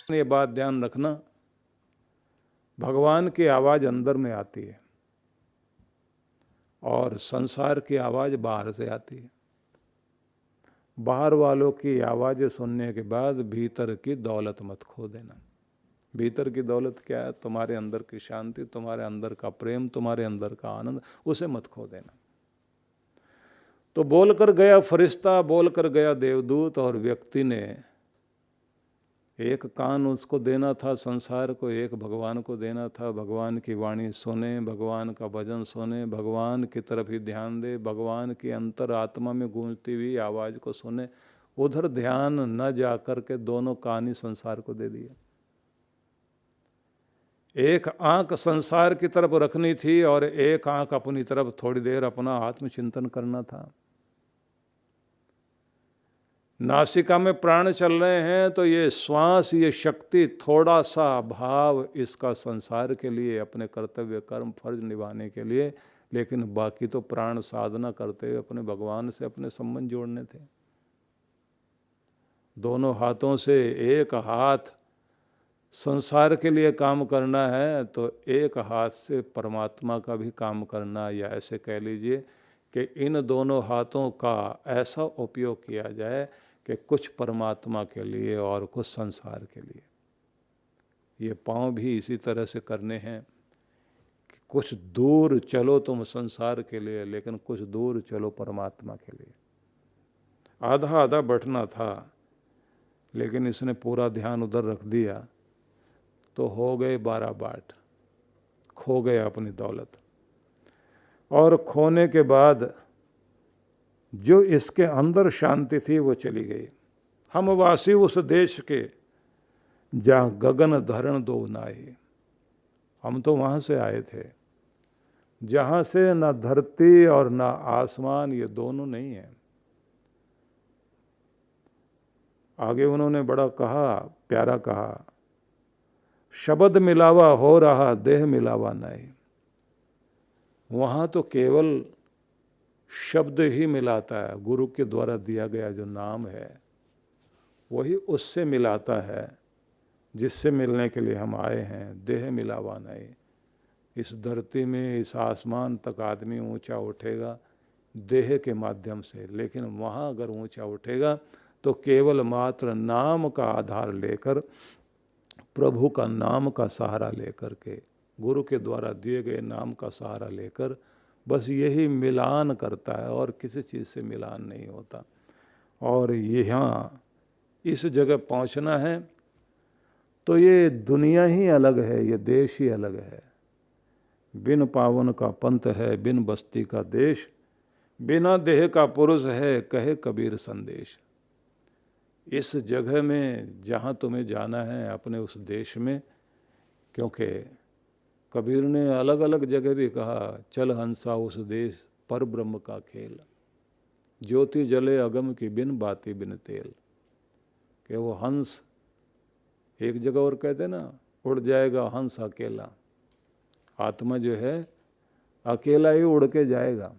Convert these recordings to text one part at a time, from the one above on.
ये बात ध्यान रखना, भगवान की आवाज़ अंदर में आती है और संसार की आवाज़ बाहर से आती है। बाहर वालों की आवाज़ें सुनने के बाद भीतर की दौलत मत खो देना। भीतर की दौलत क्या है? तुम्हारे अंदर की शांति, तुम्हारे अंदर का प्रेम, तुम्हारे अंदर का आनंद, उसे मत खो देना। तो बोलकर गया फरिश्ता, बोलकर गया देवदूत, और व्यक्ति ने एक कान उसको देना था संसार को, एक भगवान को देना था। भगवान की वाणी सुने, भगवान का भजन सुने, भगवान की तरफ ही ध्यान दे, भगवान की अंतर आत्मा में गूंजती हुई आवाज़ को सुने। उधर ध्यान न जा कर के दोनों कान ही संसार को दे दिए। एक आंख संसार की तरफ रखनी थी और एक आंख अपनी तरफ थोड़ी देर अपना आत्मचिंतन करना था। नासिका में प्राण चल रहे हैं तो ये श्वास, ये शक्ति, थोड़ा सा भाव इसका संसार के लिए, अपने कर्तव्य कर्म फर्ज निभाने के लिए, लेकिन बाकी तो प्राण साधना करते हुए अपने भगवान से अपने संबंध जोड़ने थे। दोनों हाथों से एक हाथ संसार के लिए काम करना है तो एक हाथ से परमात्मा का भी काम करना, या ऐसे कह लीजिए कि इन दोनों हाथों का ऐसा उपयोग किया जाए कि कुछ परमात्मा के लिए और कुछ संसार के लिए। ये पांव भी इसी तरह से करने हैं कि कुछ दूर चलो तुम संसार के लिए, लेकिन कुछ दूर चलो परमात्मा के लिए। आधा आधा बैठना था, लेकिन इसने पूरा ध्यान उधर रख दिया तो हो गए 12 बाट, खो गए अपनी दौलत। और खोने के बाद जो इसके अंदर शांति थी वो चली गई। हम वासी उस देश के जहाँ गगन धरण दो नाई। हम तो वहाँ से आए थे जहाँ से ना धरती और ना आसमान, ये दोनों नहीं है। आगे उन्होंने बड़ा कहा, प्यारा कहा, शब्द मिलावा हो रहा, देह मिलावा नहीं। वहाँ तो केवल शब्द ही मिलाता है, गुरु के द्वारा दिया गया जो नाम है वही उससे मिलाता है, जिससे मिलने के लिए हम आए हैं। देह मिलावा नहीं। इस धरती में, इस आसमान तक आदमी ऊंचा उठेगा देह के माध्यम से, लेकिन वहाँ अगर ऊंचा उठेगा तो केवल मात्र नाम का आधार लेकर, प्रभु का नाम का सहारा लेकर के, गुरु के द्वारा दिए गए नाम का सहारा लेकर, बस यही मिलान करता है और किसी चीज़ से मिलान नहीं होता। और यहाँ इस जगह पहुँचना है तो ये दुनिया ही अलग है, ये देश ही अलग है। बिन पावन का पंथ है, बिन बस्ती का देश, बिना देह का पुरुष है, कहे कबीर संदेश। इस जगह में जहाँ तुम्हें जाना है, अपने उस देश में, क्योंकि कबीर ने अलग अलग जगह भी कहा, चल हंसा उस देश पर ब्रह्म का खेल, ज्योति जले अगम की बिन बाती बिन तेल। कि वो हंस, एक जगह और कहते ना, उड़ जाएगा हंस अकेला। आत्मा जो है अकेला ही उड़ के जाएगा,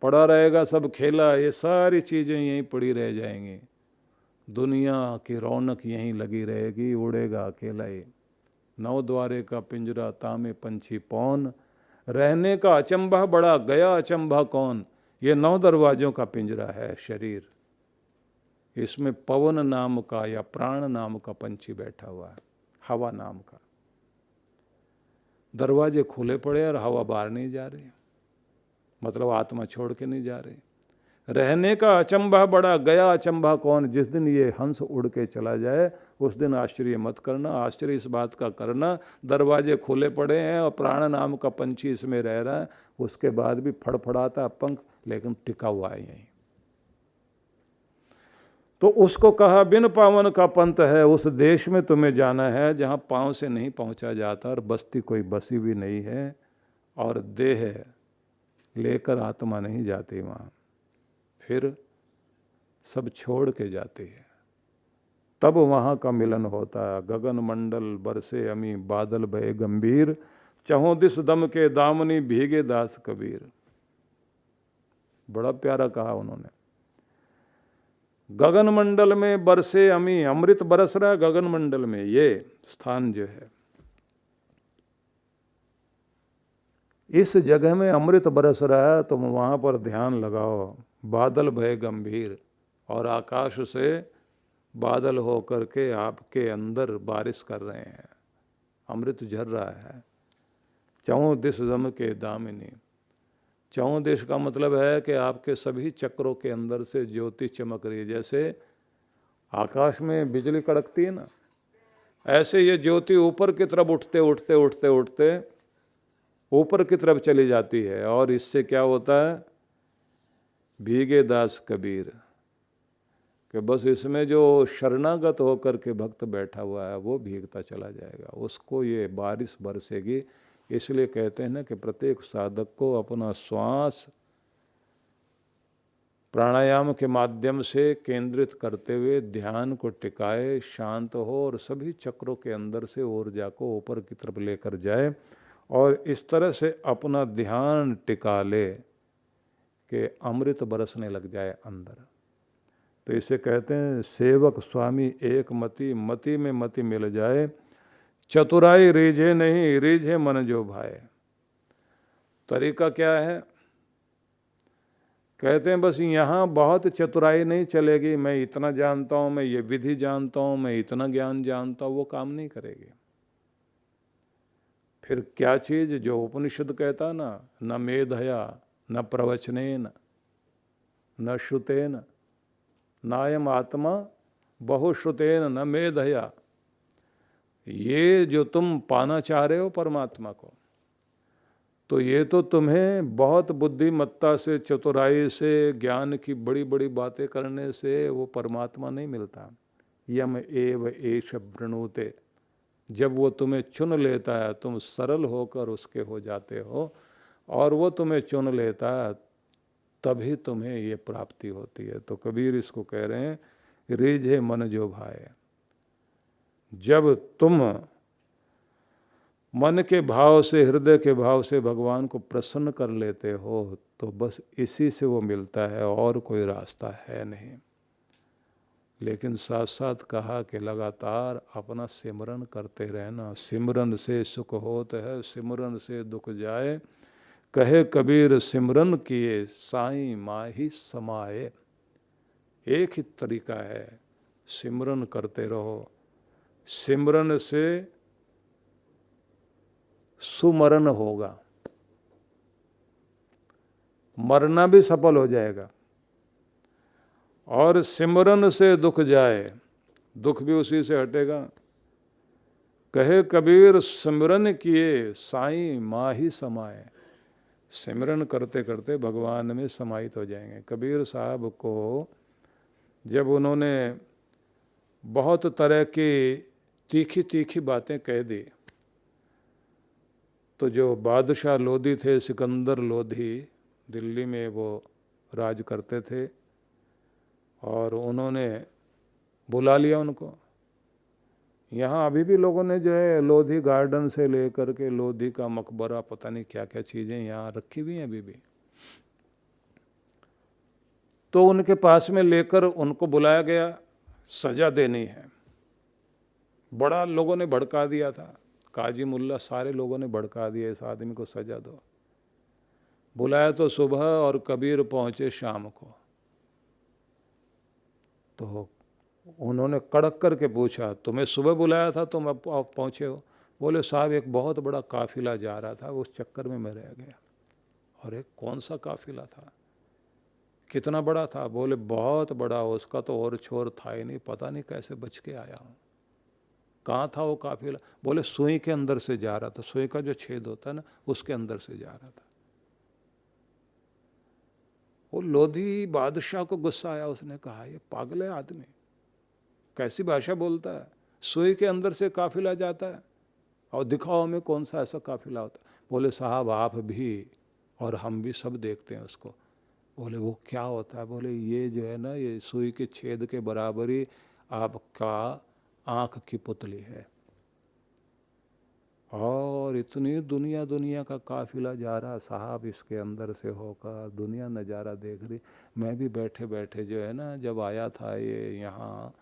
पड़ा रहेगा सब खेला, ये सारी चीज़ें यहीं पड़ी रह जाएंगी, दुनिया की रौनक यहीं लगी रहेगी, उड़ेगा अकेला ही। 9 द्वारे का पिंजरा तामे पंछी पौन, रहने का अचंभा बड़ा गया अचंभा कौन। ये 9 दरवाजों का पिंजरा है शरीर। इसमें पवन नाम का या प्राण नाम का पंछी बैठा हुआ है, हवा नाम का। दरवाजे खुले पड़े और हवा बाहर नहीं जा रही, मतलब आत्मा छोड़ के नहीं जा रही। रहने का अचंभा बड़ा गया अचंभा कौन। जिस दिन ये हंस उड़ के चला जाए उस दिन आश्चर्य मत करना। आश्चर्य इस बात का करना, दरवाजे खुले पड़े हैं और प्राण नाम का पंछी इसमें रह रहा है, उसके बाद भी फड़फड़ाता पंख, लेकिन टिका हुआ है यहीं। तो उसको कहा, बिन पावन का पंथ है, उस देश में तुम्हें जाना है जहाँ पाँव से नहीं पहुँचा जाता और बस्ती कोई बसी भी नहीं है, और देह लेकर आत्मा नहीं जाती वहाँ, फिर सब छोड़ के जाती है। तब वहाँ का मिलन होता है। गगन मंडल बरसे अमी, बादल भये गंभीर, चहों दिस दम के दामनी भीगे दास कबीर। बड़ा प्यारा कहा उन्होंने। गगन मंडल में बरसे अमी, अमृत बरस रहा है गगन मंडल में, ये स्थान जो है इस जगह में अमृत बरस रहा है, तुम वहां पर ध्यान लगाओ। बादल भय गंभीर, और आकाश से बादल हो करके आपके अंदर बारिश कर रहे हैं, अमृत झर रहा है। चौं दिश जम के दामिनी, चौं दिश का मतलब है कि आपके सभी चक्रों के अंदर से ज्योति चमक रही है। जैसे आकाश में बिजली कड़कती है ना, ऐसे ये ज्योति ऊपर की तरफ उठते उठते उठते उठते ऊपर की तरफ चली जाती है। और इससे क्या होता है, भीगे दास कबीर, कि बस इसमें जो शरणागत होकर के भक्त बैठा हुआ है वो भीगता चला जाएगा, उसको ये बारिश बरसेगी। इसलिए कहते हैं ना कि प्रत्येक साधक को अपना श्वास प्राणायाम के माध्यम से केंद्रित करते हुए ध्यान को टिकाए, शांत हो और सभी चक्रों के अंदर से ऊर्जा को ऊपर की तरफ लेकर जाए, और इस तरह से अपना ध्यान टिका ले कि अमृत बरसने लग जाए अंदर। तो इसे कहते हैं सेवक स्वामी एक मति, मति में मति मिल जाए। चतुराई रीझे नहीं, रीझे मन जो भाए। तरीका क्या है, कहते हैं बस यहाँ बहुत चतुराई नहीं चलेगी, मैं इतना जानता हूँ, मैं ये विधि जानता हूँ, मैं इतना ज्ञान जानता हूँ, वो काम नहीं करेगी। फिर क्या चीज, जो उपनिषद कहता ना, न मेधया न प्रवचनेन न श्रुतेन नायम आत्मा बहुश्रुतेन न मेधया, ये जो तुम पाना चाह रहे हो परमात्मा को, तो ये तो तुम्हें बहुत बुद्धिमत्ता से, चतुराई से, ज्ञान की बड़ी बड़ी बातें करने से वो परमात्मा नहीं मिलता। यम एव एष वृणुते, जब वो तुम्हें चुन लेता है, तुम सरल होकर उसके हो जाते हो और वो तुम्हें चुन लेता है, तभी तुम्हें ये प्राप्ति होती है। तो कबीर इसको कह रहे हैं, रीझे मन जो भाए। जब तुम मन के भाव से, हृदय के भाव से भगवान को प्रसन्न कर लेते हो, तो बस इसी से वो मिलता है, और कोई रास्ता है नहीं। लेकिन साथ साथ कहा कि लगातार अपना सिमरन करते रहना। सिमरन से सुख होत है, सिमरन से दुख जाए, कहे कबीर सिमरन किए साईं माही समाए। एक ही तरीका है, सिमरन करते रहो। सिमरन से सुमरन होगा, मरना भी सफल हो जाएगा। और सिमरन से दुख जाए, दुख भी उसी से हटेगा। कहे कबीर सिमरन किए साईं माही समाए। सिमरन करते करते भगवान में समाहित हो जाएंगे। कबीर साहब को जब उन्होंने बहुत तरह की तीखी तीखी बातें कह दी, तो जो बादशाह लोधी थे, सिकंदर लोधी, दिल्ली में वो राज करते थे, और उन्होंने बुला लिया उनको। यहाँ अभी भी लोगों ने जो है लोधी गार्डन से लेकर के लोधी का मकबरा, पता नहीं क्या क्या चीज़ें यहाँ रखी हुई हैं अभी भी। तो उनके पास में लेकर उनको बुलाया गया, सजा देनी है। बड़ा लोगों ने भड़का दिया था, काजी मुल्ला सारे लोगों ने भड़का दिया, इस आदमी को सजा दो। बुलाया तो सुबह और कबीर पहुँचे शाम को। तो उन्होंने कड़क करके पूछा, तुम्हें सुबह बुलाया था, तुम अब पहुँचे हो? बोले साहब एक बहुत बड़ा काफिला जा रहा था, उस चक्कर में मैं रह गया। और एक कौन सा काफिला था, कितना बड़ा था? बोले बहुत बड़ा, उसका तो और छोर था ही नहीं, पता नहीं कैसे बच के आया हूँ। कहाँ था वो काफिला? बोले सुई के अंदर से जा रहा था, सुई का जो छेद होता है ना, उसके अंदर से जा रहा था। वो लोधी बादशाह को गुस्सा आया, उसने कहा ये पागल है आदमी, कैसी भाषा बोलता है, सुई के अंदर से काफिला जाता है, और दिखाओ हमें कौन सा ऐसा काफिला होता है। बोले साहब आप भी और हम भी सब देखते हैं उसको। बोले वो क्या होता है? बोले ये जो है ना, ये सुई के छेद के बराबर ही आपका आँख की पुतली है, और इतनी दुनिया दुनिया का काफिला जा रहा, साहब इसके अंदर से होकर दुनिया नज़ारा देख रही। मैं भी बैठे बैठे जो है ना, जब आया था ये यहाँ,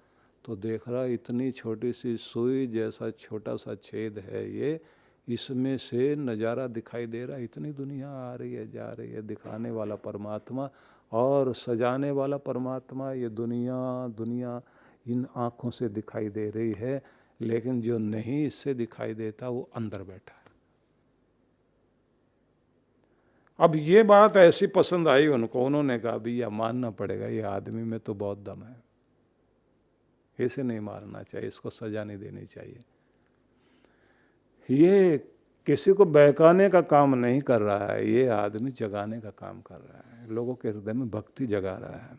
तो देख रहा इतनी छोटी सी सुई जैसा छोटा सा छेद है ये, इसमें से नज़ारा दिखाई दे रहा। इतनी दुनिया आ रही है, जा रही है, दिखाने वाला परमात्मा और सजाने वाला परमात्मा। ये दुनिया दुनिया इन आँखों से दिखाई दे रही है, लेकिन जो नहीं इससे दिखाई देता वो अंदर बैठा है। अब ये बात ऐसी पसंद आई उनको, उन्होंने कहा भैया मानना पड़ेगा, ये आदमी में तो बहुत दम है, इसे नहीं मारना चाहिए, इसको सजा नहीं देनी चाहिए। ये किसी को बहकाने का काम नहीं कर रहा है, ये आदमी जगाने का काम कर रहा है, लोगों के हृदय में भक्ति जगा रहा है।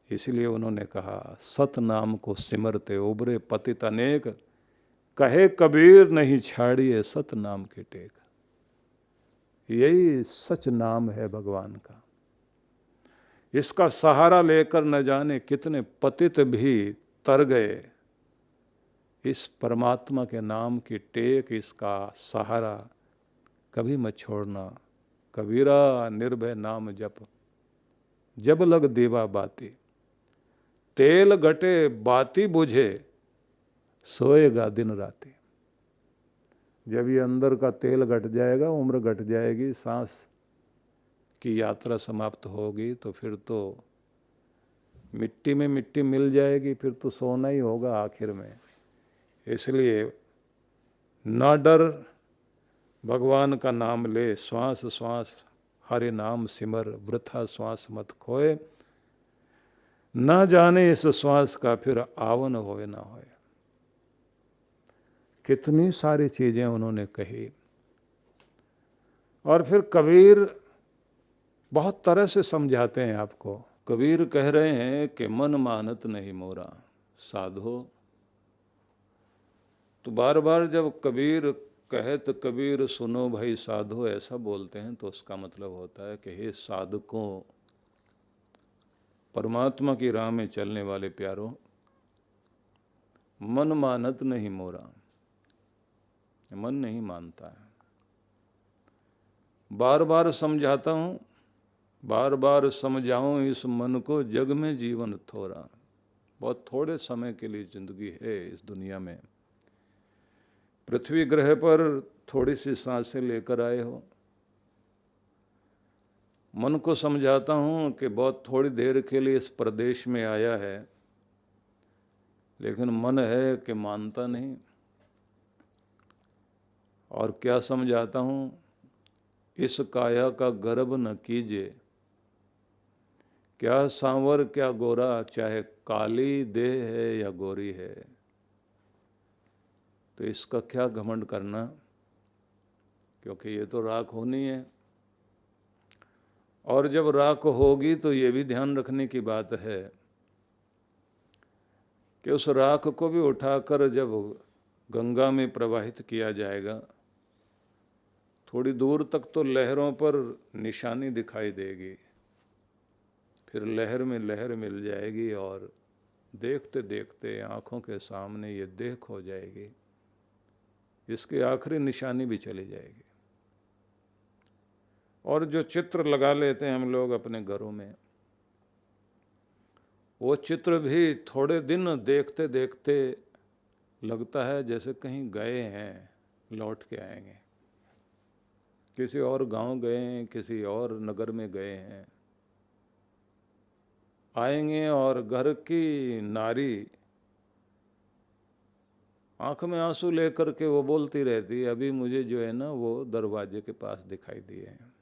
इसलिए उन्होंने कहा सत नाम को सिमरते उबरे पतित अनेक, कहे कबीर नहीं छाड़िए सत नाम के टेक। यही सच नाम है भगवान का, इसका सहारा लेकर न जाने कितने पतित भी तर गए। इस परमात्मा के नाम की टेक, इसका सहारा कभी मत छोड़ना। कबीरा निर्भय नाम जप, जब लग दीवा बाती, तेल घटे बाती बुझे, सोएगा दिन राती। जब ये अंदर का तेल घट जाएगा, उम्र घट जाएगी, सांस की यात्रा समाप्त होगी, तो फिर तो मिट्टी में मिट्टी मिल जाएगी, फिर तो सोना ही होगा आखिर में। इसलिए ना डर, भगवान का नाम ले, श्वास श्वास हरि नाम सिमर, वृथा श्वास मत खोए, ना जाने इस श्वास का फिर आवन होए ना होए। कितनी सारी चीजें उन्होंने कही। और फिर कबीर बहुत तरह से समझाते हैं आपको। कबीर कह रहे हैं कि मन मानत नहीं मोरा साधो। तो बार बार जब कबीर कहे तो कबीर सुनो भाई साधो ऐसा बोलते हैं, तो उसका मतलब होता है कि हे साधकों, परमात्मा की राह में चलने वाले प्यारों, मन मानत नहीं मोरा, मन नहीं मानता है। बार बार समझाता हूँ, बार बार समझाऊँ इस मन को, जग में जीवन थोड़ा। बहुत थोड़े समय के लिए जिंदगी है इस दुनिया में। पृथ्वी ग्रह पर थोड़ी सी सांसें लेकर आए हो। मन को समझाता हूँ कि बहुत थोड़ी देर के लिए इस प्रदेश में आया है, लेकिन मन है कि मानता नहीं। और क्या समझाता हूँ, इस काया का गर्व न कीजिए, क्या सांवर क्या गोरा, चाहे काली देह है या गोरी है, तो इसका क्या घमंड करना, क्योंकि ये तो राख होनी है। और जब राख होगी तो ये भी ध्यान रखने की बात है कि उस राख को भी उठाकर जब गंगा में प्रवाहित किया जाएगा, थोड़ी दूर तक तो लहरों पर निशानी दिखाई देगी, फिर लहर में लहर मिल जाएगी और देखते देखते आँखों के सामने ये देह खो जाएगी, इसकी आखिरी निशानी भी चली जाएगी। और जो चित्र लगा लेते हैं हम लोग अपने घरों में, वो चित्र भी थोड़े दिन देखते देखते लगता है जैसे कहीं गए हैं, लौट के आएंगे, किसी और गांव गए हैं, किसी और नगर में गए हैं, आएंगे और घर की नारी आंख में आंसू लेकर के वो बोलती रहती है, अभी मुझे जो है ना वो दरवाजे के पास दिखाई दिए हैं।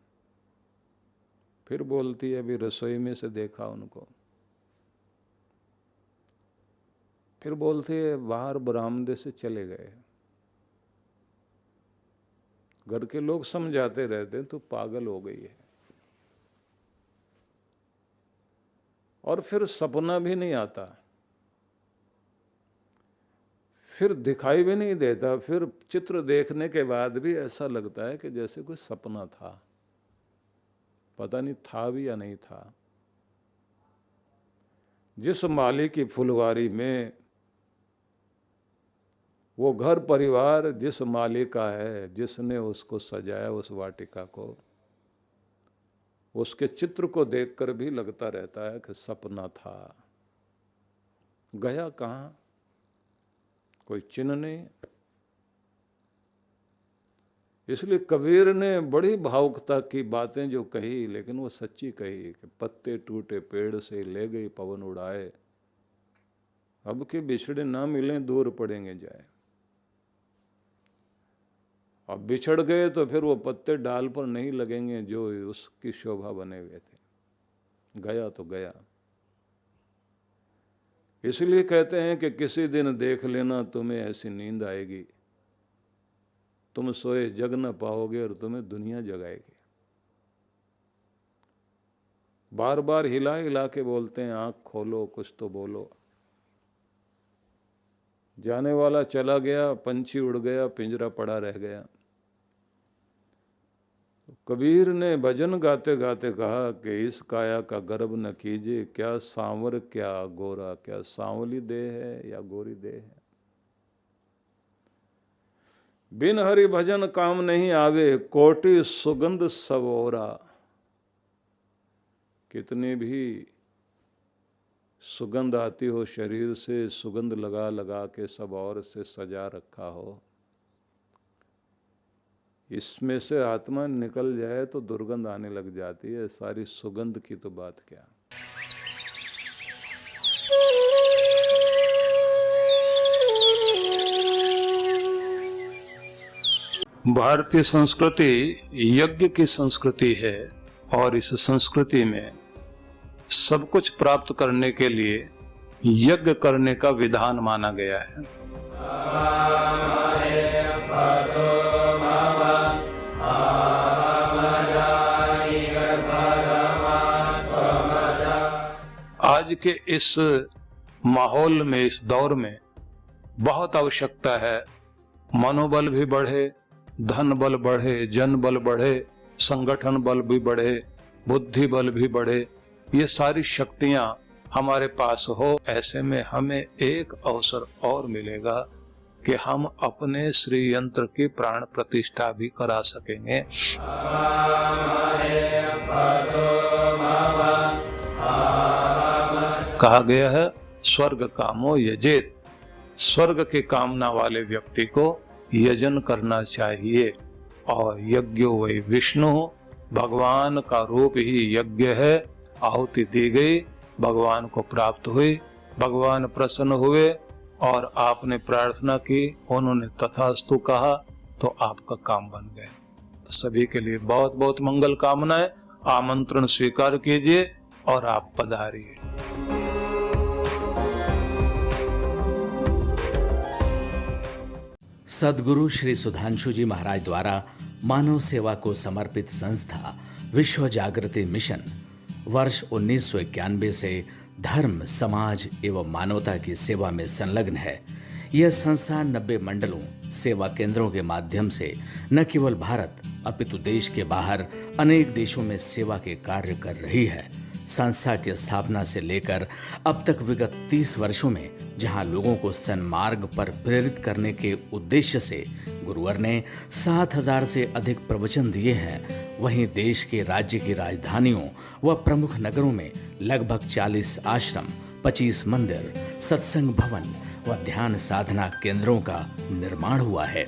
फिर बोलती है अभी रसोई में से देखा उनको। फिर बोलती है बाहर बरामदे से चले गए। घर के लोग समझाते रहते तो पागल हो गई है। और फिर सपना भी नहीं आता, फिर दिखाई भी नहीं देता, फिर चित्र देखने के बाद भी ऐसा लगता है कि जैसे कोई सपना था, पता नहीं था भी या नहीं था। जिस माली की फुलवारी में वो घर परिवार जिस माली का है, जिसने उसको सजाया उस वाटिका को, उसके चित्र को देखकर भी लगता रहता है कि सपना था, गया कहाँ, कोई चिन्ह नहीं। इसलिए कबीर ने बड़ी भावुकता की बातें जो कही, लेकिन वो सच्ची कही कि पत्ते टूटे पेड़ से ले गई पवन उड़ाए, अब के बिछड़े ना मिलें दूर पड़ेंगे जाए। अब बिछड़ गए तो फिर वो पत्ते डाल पर नहीं लगेंगे जो उसकी शोभा बने हुए थे, गया तो गया। इसलिए कहते हैं कि किसी दिन देख लेना तुम्हें ऐसी नींद आएगी, तुम सोए जग न पाओगे और तुम्हें दुनिया जगाएगी। बार बार हिला हिला के बोलते हैं, आंख खोलो, कुछ तो बोलो। जाने वाला चला गया, पंछी उड़ गया, पिंजरा पड़ा रह गया। कबीर ने भजन गाते गाते कहा कि इस काया का गर्व न कीजिए, क्या सांवर क्या गोरा, क्या सांवली देह है या गोरी देह है। बिन हरि भजन काम नहीं आवे, कोटि सुगंध सवोरा। कितनी भी सुगंध आती हो शरीर से, सुगंध लगा लगा के सब और से सजा रखा हो, इसमें से आत्मा निकल जाए तो दुर्गंध आने लग जाती है, सारी सुगंध की तो बात क्या। भारतीय संस्कृति यज्ञ की संस्कृति है और इस संस्कृति में सब कुछ प्राप्त करने के लिए यज्ञ करने का विधान माना गया है। आज के इस माहौल में, इस दौर में बहुत आवश्यकता है, मनोबल भी बढ़े, धन बल बढ़े, जन बल बढ़े, संगठन बल भी बढ़े, बुद्धि बल भी बढ़े, ये सारी शक्तियां हमारे पास हो। ऐसे में हमें एक अवसर और मिलेगा कि हम अपने श्री यंत्र की प्राण प्रतिष्ठा भी करा सकेंगे। कहा गया है स्वर्ग कामो यजेत, स्वर्ग के कामना वाले व्यक्ति को यजन करना चाहिए। और यज्ञो वै विष्णु, भगवान का रूप ही यज्ञ है। आहुति दी गई, भगवान को प्राप्त हुई, भगवान प्रसन्न हुए और आपने प्रार्थना की, उन्होंने तथास्तु कहा तो आपका काम बन गया। तो सभी के लिए बहुत बहुत मंगल कामनाएं। आमंत्रण स्वीकार कीजिए और आप पधारिए। सद्गुरु श्री सुधांशु जी महाराज द्वारा मानव सेवा को समर्पित संस्था विश्व जागृति मिशन वर्ष 1991 से धर्म, समाज एवं मानवता की सेवा में संलग्न है। यह संस्था 90 मंडलों, सेवा केंद्रों के माध्यम से न केवल भारत अपितु देश के बाहर अनेक देशों में सेवा के कार्य कर रही है। संस्था की स्थापना से लेकर अब तक विगत 30 वर्षों में जहां लोगों को सन्मार्ग पर प्रेरित करने के उद्देश्य से गुरुवर ने 7000 से अधिक प्रवचन दिए हैं, वहीं देश के राज्य की राजधानियों व प्रमुख नगरों में लगभग 40 आश्रम, 25 मंदिर, सत्संग भवन व ध्यान साधना केंद्रों का निर्माण हुआ है।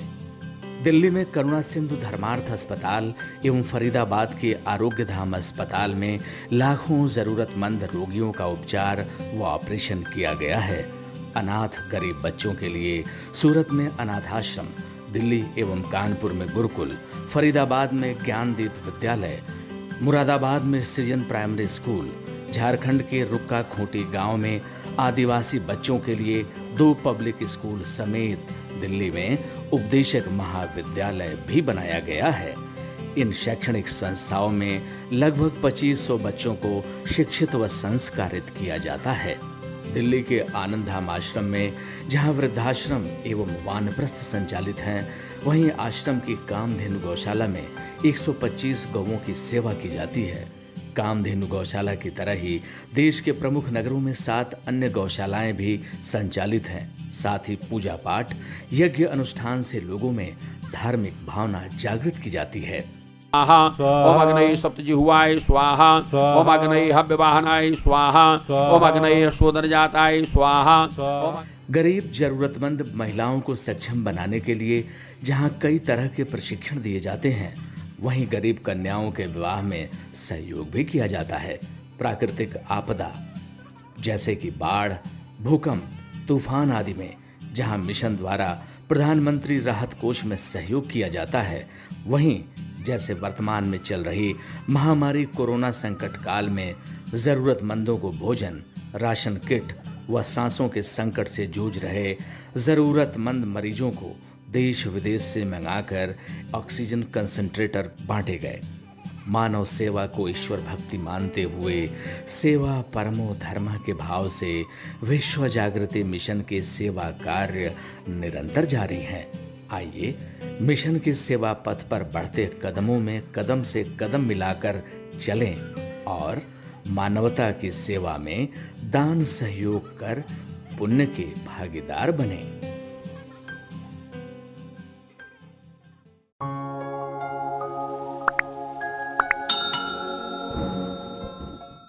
दिल्ली में करुणा सिंधु धर्मार्थ अस्पताल एवं फरीदाबाद के आरोग्य धाम अस्पताल में लाखों जरूरतमंद रोगियों का उपचार व ऑपरेशन किया गया है। अनाथ गरीब बच्चों के लिए सूरत में अनाथाश्रम, दिल्ली एवं कानपुर में गुरुकुल, फरीदाबाद में ज्ञानदीप विद्यालय, मुरादाबाद में सृजन प्राइमरी स्कूल, झारखंड के रुक्का खूंटी गांव में आदिवासी बच्चों के लिए 2 पब्लिक स्कूल समेत दिल्ली में उपदेशक महाविद्यालय भी बनाया गया है। इन शैक्षणिक संस्थाओं में लगभग 2500 बच्चों को शिक्षित व संस्कारित किया जाता है। दिल्ली के आनंदधाम आश्रम में जहां वृद्धाश्रम एवं वानप्रस्थ संचालित हैं, वहीं आश्रम की कामधेनु गौशाला में 125 गौओं की सेवा की जाती है। कामधेनु गौशाला की तरह ही देश के प्रमुख नगरों में 7 अन्य गौशालाएं भी संचालित हैं। साथ ही पूजा पाठ, यज्ञ अनुष्ठान से लोगों में धार्मिक भावना जागृत की जाती है। ओम अग्नये सप्तजिह्वाय स्वाहा, ओम अग्नये हव्यवाहनाय स्वाहा, ओम अग्नये शोदनजाताय स्वाहा। गरीब जरूरतमंद महिलाओं को सक्षम बनाने के लिए जहां कई तरह के प्रशिक्षण दिए जाते हैं, वहीं गरीब कन्याओं के विवाह में सहयोग भी किया जाता है। प्राकृतिक आपदा जैसे कि बाढ़, भूकंप, तूफान आदि में जहां मिशन द्वारा प्रधानमंत्री राहत कोष में सहयोग किया जाता है, वहीं जैसे वर्तमान में चल रही महामारी कोरोना संकट काल में जरूरतमंदों को भोजन, राशन किट व सांसों के संकट से जूझ रहे जरूरतमंद मरीजों को देश विदेश से मंगाकर ऑक्सीजन कंसंट्रेटर बांटे गए। मानव सेवा को ईश्वर भक्ति मानते हुए सेवा परमो धर्म के भाव से विश्व जागृति मिशन के सेवा कार्य निरंतर जारी हैं। आइए मिशन के सेवा पथ पर बढ़ते कदमों में कदम से कदम मिलाकर चलें और मानवता की सेवा में दान सहयोग कर पुण्य के भागीदार बनें।